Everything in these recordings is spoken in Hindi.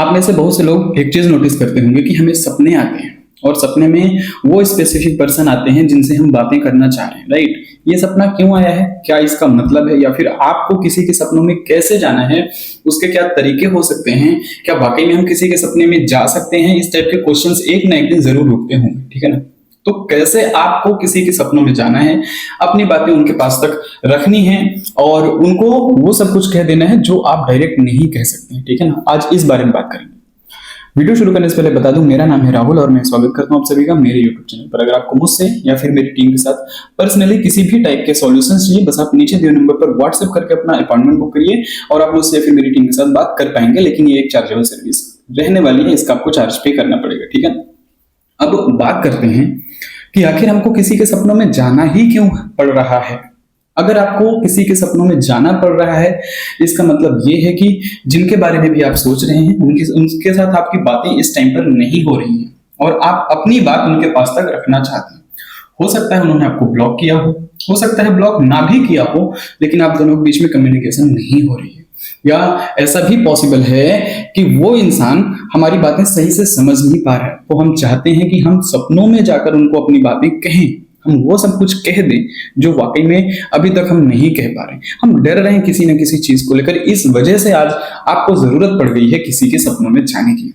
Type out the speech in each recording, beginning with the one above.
आप में से बहुत से लोग एक चीज नोटिस करते होंगे कि हमें सपने आते हैं और सपने में वो स्पेसिफिक पर्सन आते हैं जिनसे हम बातें करना चाह रहे हैं, राइट। ये सपना क्यों आया है, क्या इसका मतलब है, या फिर आपको किसी के सपनों में कैसे जाना है, उसके क्या तरीके हो सकते हैं, क्या वाकई में हम किसी के सपने में जा सकते हैं, इस टाइप के क्वेश्चंस एक ना एक दिन जरूर उठते होंगे, ठीक है ना। तो कैसे आपको किसी के सपनों में जाना है, अपनी बातें उनके पास तक रखनी है और उनको वो सब कुछ कह देना है जो आप डायरेक्ट नहीं कह सकते हैं, ठीक है ना। आज इस बारे में बात करेंगे। वीडियो शुरू करने से पहले बता दूं, मेरा नाम है राहुल और मैं स्वागत करता हूं आप सभी का मेरे यूट्यूब चैनल पर। अगर आपको मुझसे या फिर मेरी टीम के साथ पर्सनली किसी भी टाइप के सॉल्यूशंस चाहिए, बस आप नीचे दिए नंबर पर व्हाट्सएप करके अपना अपॉइंटमेंट बुक करिए और आप मुझसे या फिर मेरी टीम के साथ बात कर पाएंगे। लेकिन ये एक चार्जेबल सर्विस रहने वाली है, इसका आपको चार्ज पे करना पड़ेगा, ठीक है। अब बात करते हैं कि आखिर हमको किसी के सपनों में जाना ही क्यों पड़ रहा है। अगर आपको किसी के सपनों में जाना पड़ रहा है, इसका मतलब ये है कि जिनके बारे में भी आप सोच रहे हैं उनके साथ आपकी बातें इस टाइम पर नहीं हो रही हैं और आप अपनी बात उनके पास तक रखना चाहते हैं। हो सकता है उन्होंने आपको ब्लॉक किया हो सकता है ब्लॉक ना भी किया हो, लेकिन आप दोनों के बीच में कम्युनिकेशन नहीं हो रही है, या ऐसा भी पॉसिबल है कि वो इंसान हमारी बातें सही से समझ नहीं पा रहा है। तो हम चाहते हैं कि हम सपनों में जाकर उनको अपनी बातें कहें, हम वो सब कुछ कह दें जो वाकई में अभी तक हम नहीं कह पा रहे, हम डर रहे हैं किसी न किसी चीज को लेकर। इस वजह से आज आपको जरूरत पड़ गई है किसी के सपनों में जाने की।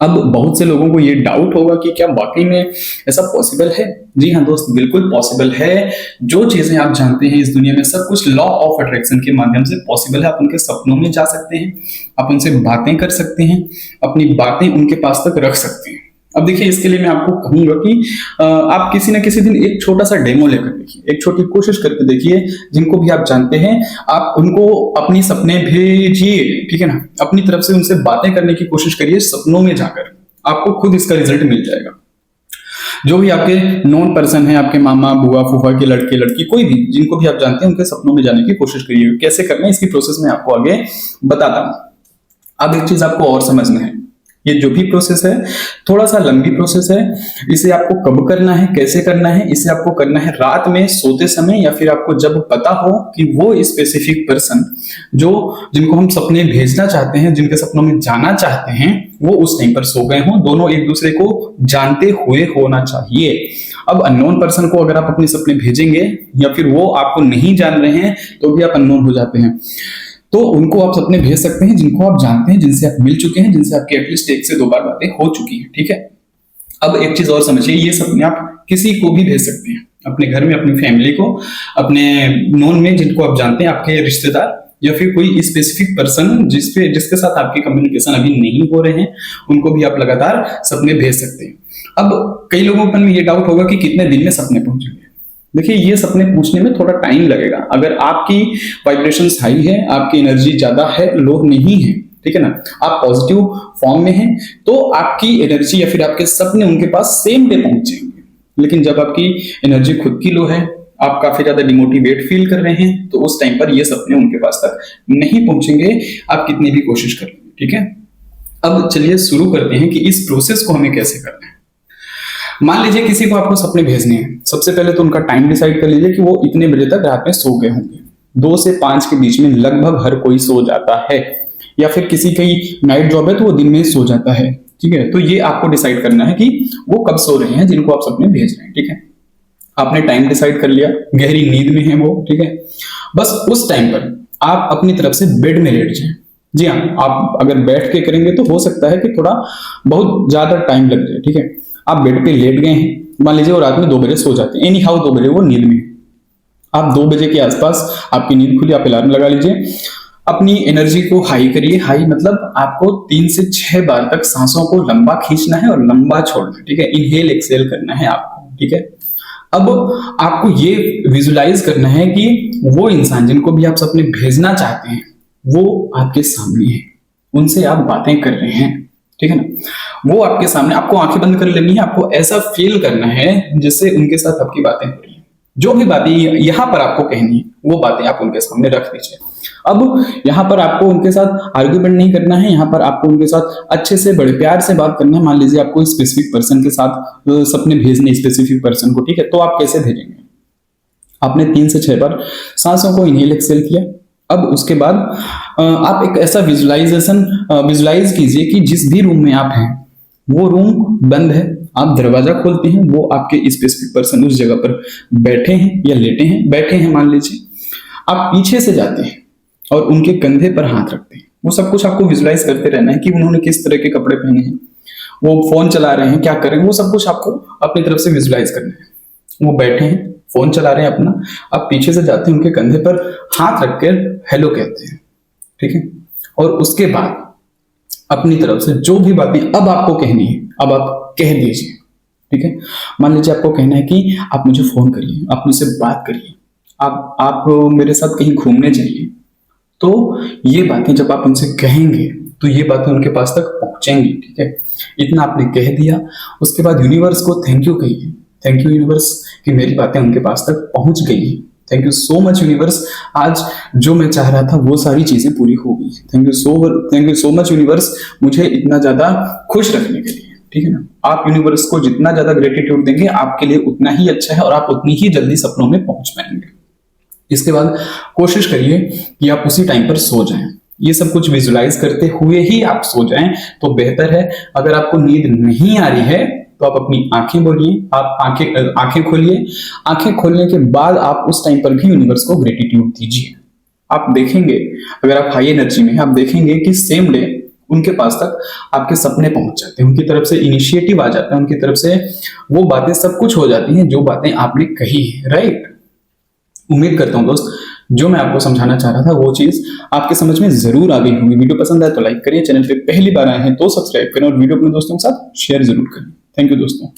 अब बहुत से लोगों को ये डाउट होगा कि क्या वाकई में ऐसा पॉसिबल है। जी हाँ दोस्त, बिल्कुल पॉसिबल है। जो चीजें आप जानते हैं इस दुनिया में सब कुछ लॉ ऑफ अट्रैक्शन के माध्यम से पॉसिबल है। आप उनके सपनों में जा सकते हैं, आप उनसे बातें कर सकते हैं, अपनी बातें उनके पास तक रख सकते हैं। अब देखिए, इसके लिए मैं आपको कहूंगा कि आप किसी न किसी दिन एक छोटा सा डेमो लेकर देखिए, एक छोटी कोशिश करके देखिए। जिनको भी आप जानते हैं आप उनको अपनी सपने भेजिए, ठीक है ना। अपनी तरफ से उनसे बातें करने की कोशिश करिए सपनों में जाकर, आपको खुद इसका रिजल्ट मिल जाएगा। जो भी आपके नॉन पर्सन है, आपके मामा बुआ फूफा के लड़के लड़की, कोई भी जिनको भी आप जानते हैं उनके सपनों में जाने की कोशिश करिए। कैसे करना है इसकी प्रोसेस मैं आपको आगे बताता हूं। अब एक चीज आपको और समझना है, ये जो भी प्रोसेस है थोड़ा सा लंबी प्रोसेस है। इसे आपको कब करना है, कैसे करना है, इसे आपको करना है रात में सोते समय, या फिर आपको जब पता हो कि वो स्पेसिफिक पर्सन जिनको हम सपने भेजना चाहते हैं, जिनके सपनों में जाना चाहते हैं, वो उस टाइम पर सो गए हों, दोनों एक दूसरे को जानते हुए होना चाहिए। अब अननोन पर्सन को अगर आप अपने सपने भेजेंगे या फिर वो आपको नहीं जान रहे हैं तो भी आप अननोन हो जाते हैं, तो उनको आप सपने भेज सकते हैं जिनको आप जानते हैं, जिनसे आप मिल चुके हैं, जिनसे आपकी एटलीस्ट एक से दो बार बातें हो चुकी हैं, ठीक है। अब एक चीज और समझिए, ये सपने आप किसी को भी भेज सकते हैं, अपने घर में, अपनी फैमिली को, अपने नोन में जिनको आप जानते हैं, आपके रिश्तेदार, या फिर कोई स्पेसिफिक पर्सन जिसके साथ आपकी कम्युनिकेशन अभी नहीं हो रहे हैं, उनको भी आप लगातार सपने भेज सकते हैं। अब कई लोगों के मन में ये डाउट होगा कि कितने दिन में सपने पहुंचेंगे। देखिए, ये सपने पूछने में थोड़ा टाइम लगेगा। अगर आपकी वाइब्रेशंस हाई है, आपकी एनर्जी ज्यादा है, लो नहीं है, ठीक है ना, आप पॉजिटिव फॉर्म में हैं, तो आपकी एनर्जी या फिर आपके सपने उनके पास सेम डे पहुंचेंगे। लेकिन जब आपकी एनर्जी खुद की लो है, आप काफी ज्यादा डिमोटिवेट फील कर रहे हैं, तो उस टाइम पर ये सपने उनके पास तक नहीं पहुंचेंगे, आप कितनी भी कोशिश कर लेंगे, ठीक है। अब चलिए शुरू करते हैं कि इस प्रोसेस को हमें कैसे करना है। मान लीजिए किसी को आपको सपने भेजने हैं, सबसे पहले तो उनका टाइम डिसाइड कर लीजिए कि वो इतने बजे तक रात में सो गए होंगे। 2 से 5 के बीच में लगभग हर कोई सो जाता है, या फिर किसी की नाइट जॉब है तो वो दिन में सो जाता है, ठीक है। तो ये आपको डिसाइड करना है कि वो कब सो रहे हैं जिनको आप सपने भेज रहे हैं, ठीक है। आपने टाइम डिसाइड कर लिया, गहरी नींद में है वो, ठीक है। बस उस टाइम पर आप अपनी तरफ से बेड में लेट जाएं। जी हाँ, आप अगर बैठ के करेंगे तो हो सकता है कि थोड़ा बहुत ज्यादा टाइम लग जाए, ठीक है। आप बेड पे लेट गए हैं, मान लीजिए वो रात में 2 बजे सो जाते हैं, एनी हाउ 2 बजे वो नींद में, आप 2 बजे के आसपास आपकी नींद खुली, आप अलार्म लगा लीजिए। अपनी एनर्जी को हाई करिए। हाई मतलब आपको 3 से 6 बार तक सांसों को लंबा खींचना है और लंबा छोड़ना है, ठीक है। इनहेल एक्सहेल करना है आपको, ठीक है। अब आपको ये विजुलाइज करना है कि वो इंसान जिनको भी आप सपने भेजना चाहते हैं वो आपके सामने है, उनसे आप बातें कर रहे हैं, ठीक है ना। वो आपके सामने, आपको आंखें बंद कर लेनी है, आपको ऐसा फील करना है जिससे उनके साथ आपकी बातें हो रही हैं। जो भी बातें यहां पर आपको कहनी है वो बातें आप उनके सामने रख दीजिए। अब यहाँ पर आपको उनके साथ आर्ग्यूमेंट नहीं करना है, यहाँ पर आपको उनके साथ अच्छे से बड़े प्यार से बात करना है। मान लीजिए आपको स्पेसिफिक पर्सन के साथ सपने भेजने, स्पेसिफिक पर्सन को, ठीक है। तो आप कैसे भेजेंगे, आपने 3 से 6 बार सांसों को इनहेल एक्सहेल किया, अब उसके बाद आप एक ऐसा विजुलाइज कीजिए कि जिस भी रूम में आप हैं वो रूम बंद है, आप दरवाजा खोलते हैं, वो आपके स्पेसिफिक पर्सन उस जगह पर बैठे हैं या लेटे हैं, बैठे हैं मान लीजिए, आप पीछे से जाते हैं और उनके कंधे पर हाथ रखते हैं। वो सब कुछ आपको विजुलाइज करते रहना है कि उन्होंने किस तरह के कपड़े पहने हैं, वो फोन चला रहे हैं, क्या कर रहे हैं, वो सब कुछ आपको अपनी तरफ से विजुलाइज करना है। वो बैठे हैं, फोन चला रहे हैं अपना, आप पीछे से जाते हैं, उनके कंधे पर हाथ रखकर हेलो कहते हैं, ठीक है। और उसके बाद अपनी तरफ से जो भी बातें अब आपको कहनी है, अब आप कह दीजिए, ठीक है। मान लीजिए आपको कहना है कि आप मुझे फोन करिए, आप मुझसे बात करिए, आप मेरे साथ कहीं घूमने जाइए। तो ये बातें जब आप उनसे कहेंगे तो ये बातें उनके पास तक पहुंचेंगी, ठीक है। इतना आपने कह दिया, उसके बाद यूनिवर्स को थैंक यू कहिए, थैंक यू यूनिवर्स कि मेरी बातें उनके पास तक पहुंच गई है, thank you so much universe, आज जो मैं चाह रहा था वो सारी चीजें पूरी हो गई, thank you so much universe मुझे इतना ज्यादा खुश रखने के लिए, ठीक है ना। आप यूनिवर्स को जितना ज्यादा ग्रेटिट्यूड देंगे आपके लिए उतना ही अच्छा है और आप उतनी ही जल्दी सपनों में पहुंच पाएंगे। इसके बाद कोशिश करिए कि आप उसी टाइम पर सो जाएं। ये सब कुछ विजुलाइज करते हुए ही आप सो जाएं तो बेहतर है। अगर आपको नींद नहीं आ रही है तो आप अपनी आंखें बोलिए, आप आंखें खोलिए। आंखें खोलने के बाद आप उस टाइम पर भी यूनिवर्स को ग्रेटिट्यूड दीजिए। आप देखेंगे, अगर आप हाई एनर्जी में हैं, आप देखेंगे कि सेम डे उनके पास तक आपके सपने पहुंच जाते हैं, उनकी तरफ से इनिशिएटिव आ जाता है, उनकी तरफ से वो बातें सब कुछ हो जाती हैं जो बातें आपने कही है, राइट। उम्मीद करता हूं दोस्त, जो मैं आपको समझाना चाह रहा था वो चीज आपके समझ में जरूर आ गई होगी। वीडियो पसंद आए तो लाइक करिए, चैनल पे पहली बार आए हैं तो सब्सक्राइब करें और वीडियो अपने दोस्तों के साथ शेयर जरूर करें। थैंक यू दोस्तों।